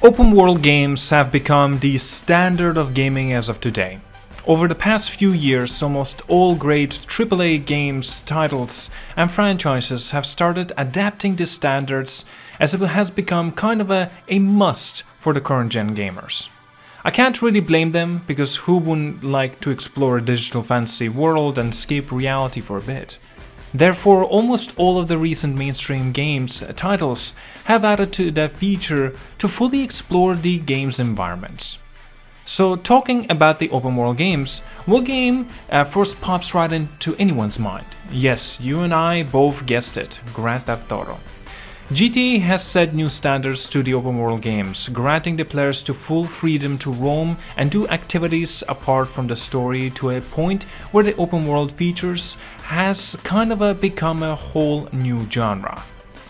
Open world games have become the standard of gaming as of today. Over the past few years, almost all great AAA games, titles, and franchises have started adapting these standards as it has become kind of a must for the current gen gamers. I can't really blame them, because who wouldn't like to explore a digital fantasy world and escape reality for a bit? Therefore, almost all of the recent mainstream games titles have added to that feature to fully explore the game's environments. So, talking about the open world games, what game first pops right into anyone's mind? Yes, you and I both guessed it, Grand Theft Auto. GTA has set new standards to the open world games, granting the players to full freedom to roam and do activities apart from the story, to a point where the open world features has kind of become a whole new genre.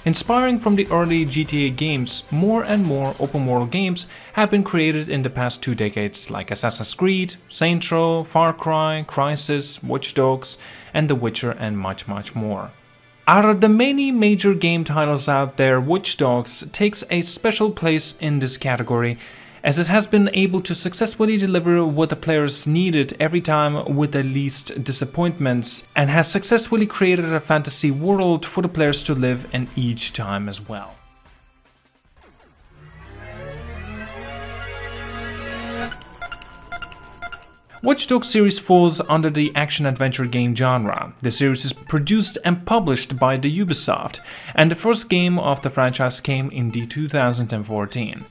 Inspiring from the early GTA games, more and more open world games have been created in the past 2 decades, like Assassin's Creed, Saints Row, Far Cry, Crysis, Watch Dogs, and The Witcher, and much more. Out of the many major game titles out there, Watch Dogs takes a special place in this category, as it has been able to successfully deliver what the players needed every time with the least disappointments, and has successfully created a fantasy world for the players to live in each time as well. Watch Dogs series falls under the action-adventure game genre. The series is produced and published by the Ubisoft, and the first game of the franchise came in 2014.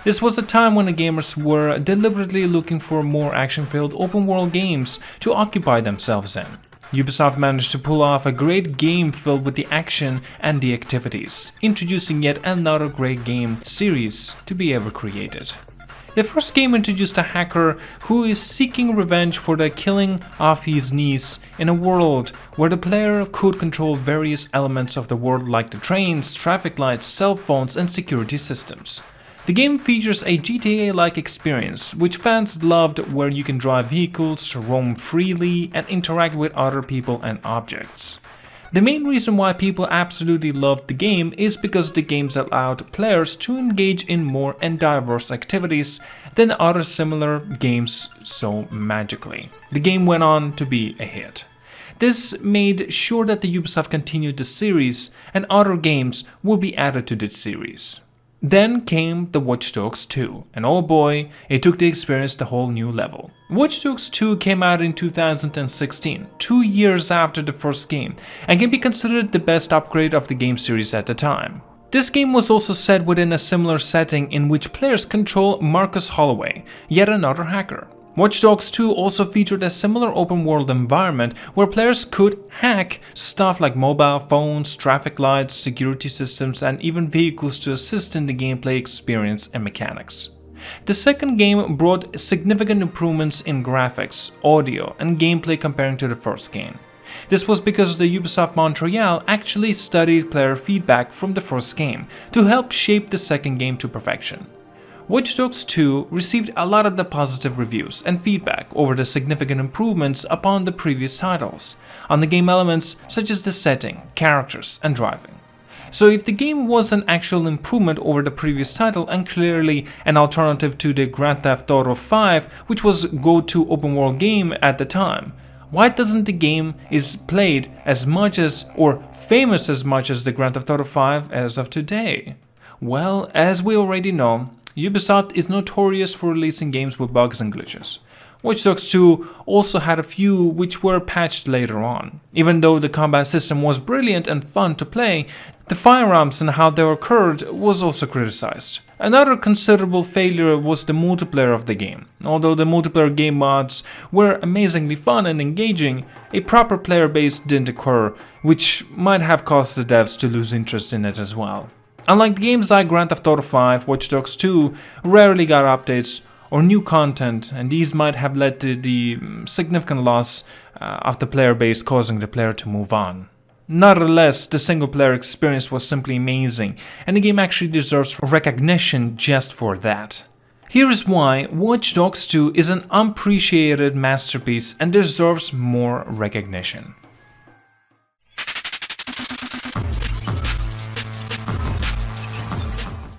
This was a time when the gamers were deliberately looking for more action-filled open-world games to occupy themselves in. Ubisoft managed to pull off a great game filled with the action and the activities, introducing yet another great game series to be ever created. The first game introduced a hacker who is seeking revenge for the killing of his niece in a world where the player could control various elements of the world, like the trains, traffic lights, cell phones, and security systems. The game features a GTA-like experience, which fans loved, where you can drive vehicles, roam freely, and interact with other people and objects. The main reason why people absolutely loved the game is because the games allowed players to engage in more and diverse activities than other similar games so magically. The game went on to be a hit. This made sure that the Ubisoft continued the series, and other games would be added to the series. Then came the Watch Dogs 2, and oh boy, it took the experience to a whole new level. Watch Dogs 2 came out in 2016, 2 years after the first game, and can be considered the best upgrade of the game series at the time. This game was also set within a similar setting in which players control Marcus Holloway, yet another hacker. Watch Dogs 2 also featured a similar open-world environment where players could hack stuff like mobile phones, traffic lights, security systems, and even vehicles to assist in the gameplay experience and mechanics. The second game brought significant improvements in graphics, audio, and gameplay comparing to the first game. This was because the Ubisoft Montreal actually studied player feedback from the first game to help shape the second game to perfection. Watch Dogs 2 received a lot of the positive reviews and feedback over the significant improvements upon the previous titles, on the game elements such as the setting, characters, and driving. So if the game was an actual improvement over the previous title and clearly an alternative to the Grand Theft Auto 5, which was go-to open world game at the time, why doesn't the game is played as much as, or famous as much as, the Grand Theft Auto 5 as of today? Well, as we already know, Ubisoft is notorious for releasing games with bugs and glitches. Watch Dogs 2 also had a few which were patched later on. Even though the combat system was brilliant and fun to play, the firearms and how they occurred was also criticized. Another considerable failure was the multiplayer of the game. Although the multiplayer game mods were amazingly fun and engaging, a proper player base didn't occur, which might have caused the devs to lose interest in it as well. Unlike games like Grand Theft Auto 5, Watch Dogs 2 rarely got updates or new content, and these might have led to the significant loss of the player base, causing the player to move on. Nonetheless, the single player experience was simply amazing, and the game actually deserves recognition just for that. Here is why Watch Dogs 2 is an unappreciated masterpiece and deserves more recognition.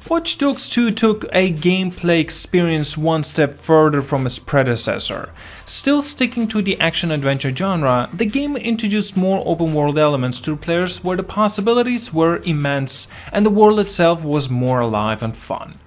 Watch Dogs 2 took a gameplay experience one step further from its predecessor. Still sticking to the action-adventure genre, the game introduced more open-world elements to players where the possibilities were immense and the world itself was more alive and fun.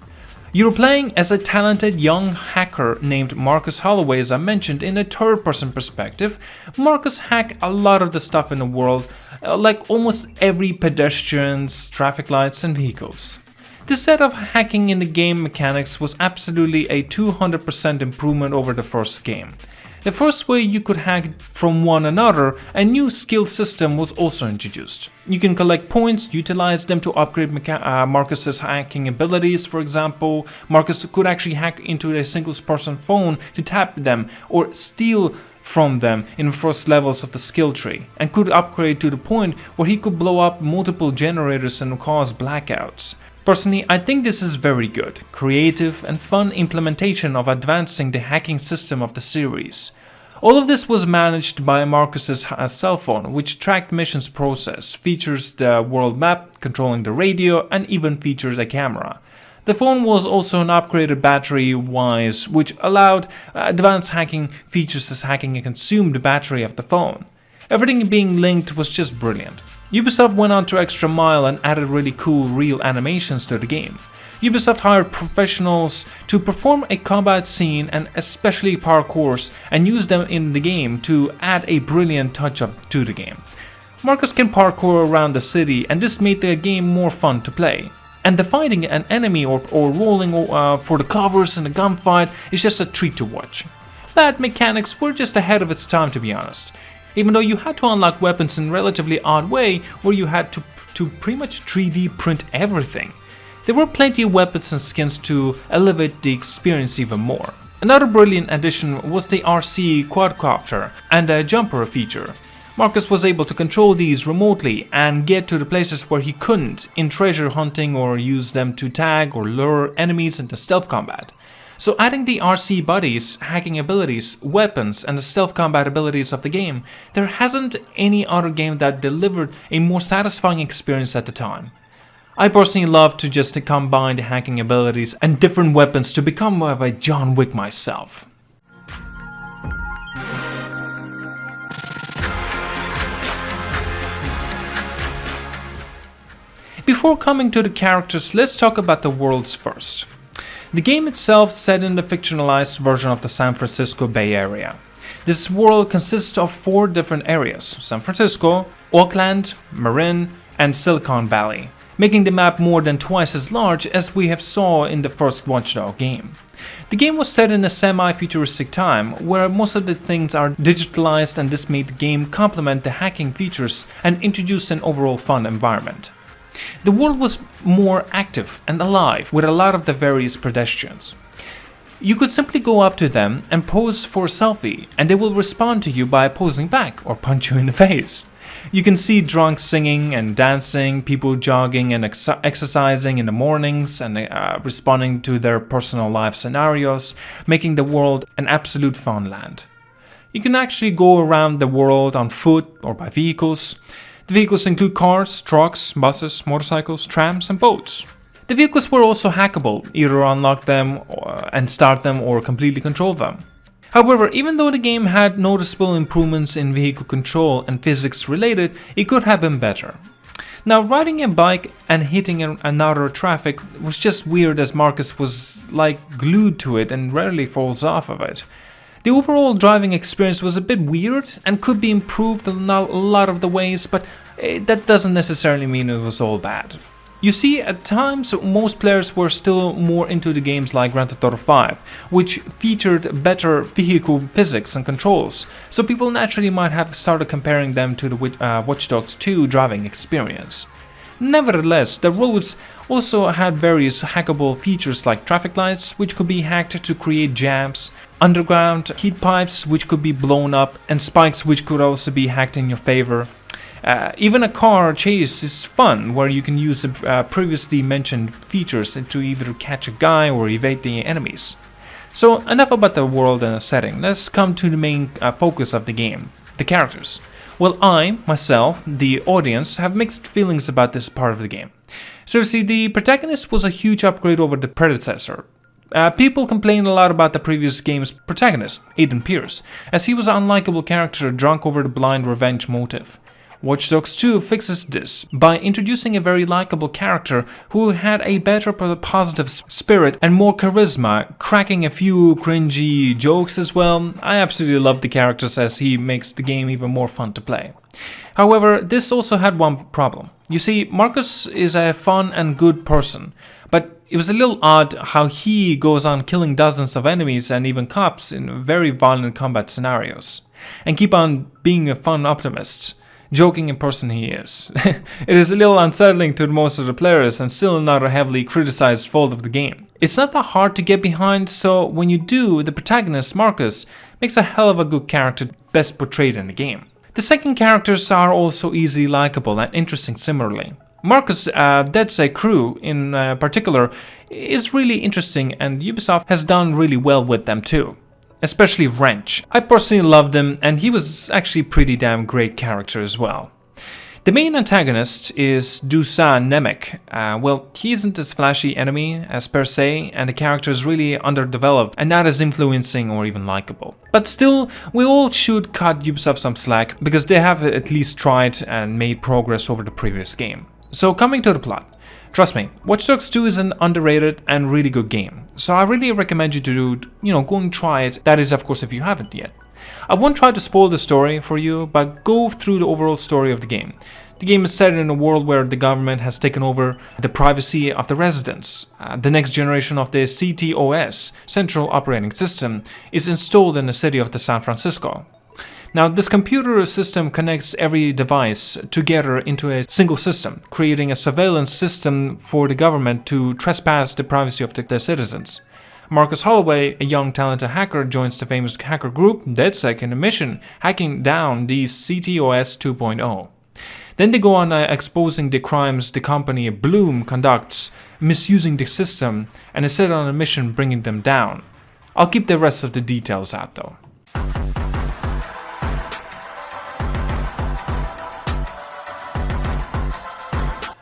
You were playing as a talented young hacker named Marcus Holloway, as I mentioned, in a third-person perspective. Marcus hacked a lot of the stuff in the world, like almost every pedestrians, traffic lights and vehicles. This set of hacking in the game mechanics was absolutely a 200% improvement over the first game. The first way you could hack from one another, a new skill system was also introduced. You can collect points, utilize them to upgrade Marcus's hacking abilities. For example, Marcus could actually hack into a single person phone to tap them or steal from them in the first levels of the skill tree, and could upgrade to the point where he could blow up multiple generators and cause blackouts. Personally, I think this is very good, creative and fun implementation of advancing the hacking system of the series. All of this was managed by Marcus's cell phone, which tracked missions process, features the world map, controlling the radio, and even features a camera. The phone was also an upgraded battery-wise, which allowed advanced hacking features as hacking a consumed battery of the phone. Everything being linked was just brilliant. Ubisoft went on to extra mile and added really cool real animations to the game. Ubisoft hired professionals to perform a combat scene and especially parkours and use them in the game to add a brilliant touch-up to the game. Marcus can parkour around the city and this made the game more fun to play. And the fighting an enemy or rolling for the covers in a gunfight is just a treat to watch. Bad mechanics were just ahead of its time, to be honest. Even though you had to unlock weapons in a relatively odd way where you had to pretty much 3D print everything. There were plenty of weapons and skins to elevate the experience even more. Another brilliant addition was the RC quadcopter and a jumper feature. Marcus was able to control these remotely and get to the places where he couldn't in treasure hunting or use them to tag or lure enemies into stealth combat. So adding the RC buddies, hacking abilities, weapons and the stealth combat abilities of the game, there hasn't any other game that delivered a more satisfying experience at the time. I personally love to just combine the hacking abilities and different weapons to become more of a John Wick myself. Before coming to the characters, let's talk about the worlds first. The game itself set in the fictionalized version of the San Francisco Bay Area. This world consists of 4 different areas: San Francisco, Oakland, Marin, and Silicon Valley, making the map more than twice as large as we have saw in the first Watch Dogs game. The game was set in a semi-futuristic time where most of the things are digitalized, and this made the game complement the hacking features and introduce an overall fun environment. The world was more active and alive with a lot of the various pedestrians. You could simply go up to them and pose for a selfie, and they will respond to you by posing back or punch you in the face. You can see drunks singing and dancing, people jogging and exercising in the mornings and responding to their personal life scenarios, making the world an absolute fun land. You can actually go around the world on foot or by vehicles. The vehicles include cars, trucks, buses, motorcycles, trams, and boats. The vehicles were also hackable, either unlock them and start them or completely control them. However, even though the game had noticeable improvements in vehicle control and physics related, it could have been better. Now, riding a bike and hitting another traffic was just weird, as Marcus was like glued to it and rarely falls off of it. The overall driving experience was a bit weird and could be improved in a lot of the ways, but that doesn't necessarily mean it was all bad. You see, at times most players were still more into the games like Grand Theft Auto 5, which featured better vehicle physics and controls, so people naturally might have started comparing them to the Watch Dogs 2 driving experience. Nevertheless, the roads also had various hackable features like traffic lights, which could be hacked to create jams, underground heat pipes which could be blown up, and spikes which could also be hacked in your favor. Even a car chase is fun, where you can use the previously mentioned features to either catch a guy or evade the enemies. So enough about the world and the setting, let's come to the main focus of the game, the characters. Well, I, myself, the audience, have mixed feelings about this part of the game. Seriously, the protagonist was a huge upgrade over the predecessor. People complain a lot about the previous game's protagonist, Aiden Pierce, as he was an unlikable character drunk over the blind revenge motive. Watch Dogs 2 fixes this by introducing a very likable character who had a better positive spirit and more charisma, cracking a few cringy jokes as well. I absolutely love the characters as he makes the game even more fun to play. However, this also had one problem. You see, Marcus is a fun and good person, but it was a little odd how he goes on killing dozens of enemies and even cops in very violent combat scenarios, and keep on being a fun optimist. Joking in person he is. It is a little unsettling to most of the players and still not a heavily criticized fault of the game. It's not that hard to get behind, so when you do, the protagonist, Marcus, makes a hell of a good character best portrayed in the game. The second characters are also easily likable and interesting similarly. Marcus' ZDEyE crew in particular is really interesting, and Ubisoft has done really well with them too. Especially Wrench. I personally loved him, and he was actually pretty damn great character as well. The main antagonist is Dusan Nemec. Well, he isn't as flashy enemy as per se, and the character is really underdeveloped and not as influencing or even likable. But still, we all should cut Ubisoft some slack, because they have at least tried and made progress over the previous game. So coming to the plot. Trust me, Watch Dogs 2 is an underrated and really good game, so I really recommend you to go and try it, that is of course if you haven't yet. I won't try to spoil the story for you, but go through the overall story of the game. The game is set in a world where the government has taken over the privacy of the residents. The next generation of the CTOS, Central Operating System, is installed in the city of San Francisco. Now, this computer system connects every device together into a single system, creating a surveillance system for the government to trespass the privacy of the citizens. Marcus Holloway, a young talented hacker, joins the famous hacker group DedSec in a mission hacking down the CTOS 2.0. Then they go on exposing the crimes the company Bloom conducts, misusing the system, and is set on a mission bringing them down. I'll keep the rest of the details out though.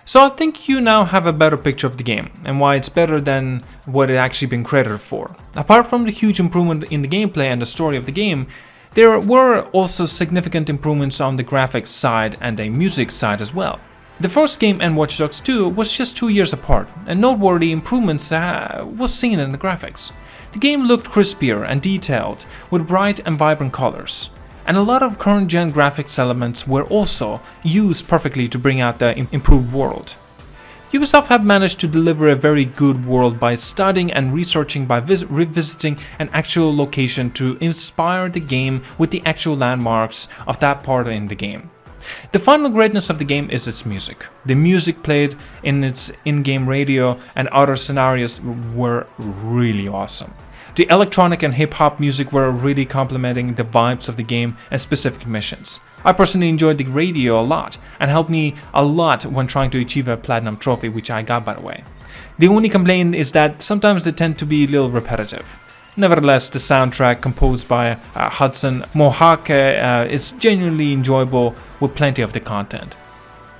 So I think you now have a better picture of the game and why it's better than what it actually been credited for. Apart from the huge improvement in the gameplay and the story of the game, there were also significant improvements on the graphics side and the music side as well. The first game and Watch Dogs 2 was just 2 years apart, and noteworthy improvements was seen in the graphics. The game looked crispier and detailed, with bright and vibrant colors. And a lot of current-gen graphics elements were also used perfectly to bring out the improved world. Ubisoft have managed to deliver a very good world by studying and researching by revisiting an actual location to inspire the game with the actual landmarks of that part in the game. The final greatness of the game is its music. The music played in its in-game radio and other scenarios were really awesome. The electronic and hip-hop music were really complementing the vibes of the game and specific missions. I personally enjoyed the radio a lot and helped me a lot when trying to achieve a platinum trophy, which I got by the way. The only complaint is that sometimes they tend to be a little repetitive. Nevertheless, the soundtrack composed by Hudson Mohawk is genuinely enjoyable with plenty of the content.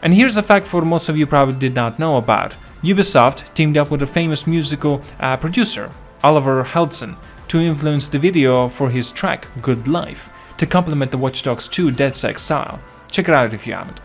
And here's a fact for most of you probably did not know about. Ubisoft teamed up with a famous musical producer, Oliver Heldson, to influence the video for his track Good Life to complement the Watch Dogs 2 DedSec style. Check it out if you haven't.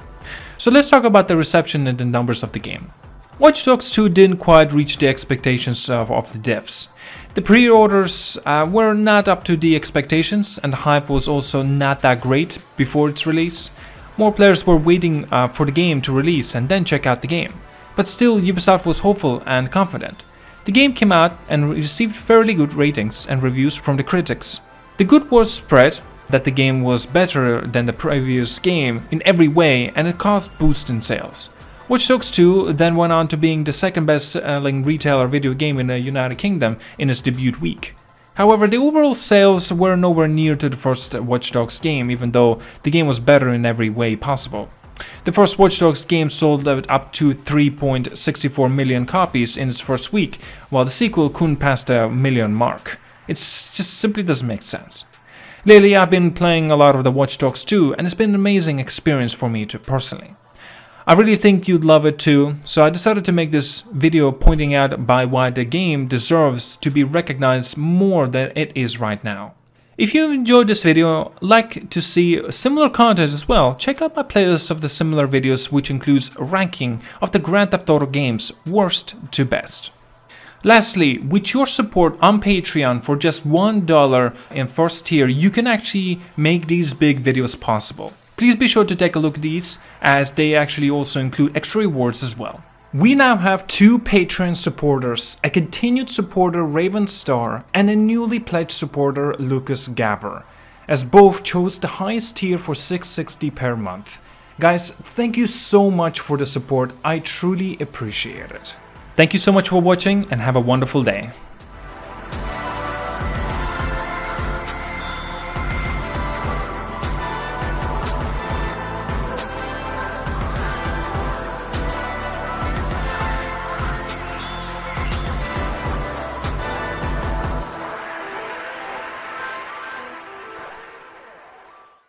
So let's talk about the reception and the numbers of the game. Watch Dogs 2 didn't quite reach the expectations of the devs. The pre-orders were not up to the expectations, and the hype was also not that great before its release. More players were waiting for the game to release and then check out the game. But still, Ubisoft was hopeful and confident. The game came out and received fairly good ratings and reviews from the critics. The good word spread that the game was better than the previous game in every way, and it caused boost in sales. Watch Dogs 2 then went on to being the second best-selling retailer video game in the United Kingdom in its debut week. However, the overall sales were nowhere near to the first Watch Dogs game, even though the game was better in every way possible. The first Watch Dogs game sold up to 3.64 million copies in its first week, while the sequel couldn't pass the million mark. It just simply doesn't make sense. Lately I've been playing a lot of the Watch Dogs 2 and it's been an amazing experience for me too personally. I really think you'd love it too, so I decided to make this video pointing out by why the game deserves to be recognized more than it is right now. If you enjoyed this video, like to see similar content as well, check out my playlist of the similar videos which includes a ranking of the Grand Theft Auto games worst to best. Lastly, with your support on Patreon for just $1 in first tier, you can actually make these big videos possible. Please be sure to take a look at these, as they actually also include extra rewards as well. We now have 2 Patreon supporters, a continued supporter Raven Star and a newly pledged supporter Lucas Gaver, as both chose the highest tier for $6.60 per month. Guys, thank you so much for the support, I truly appreciate it. Thank you so much for watching and have a wonderful day.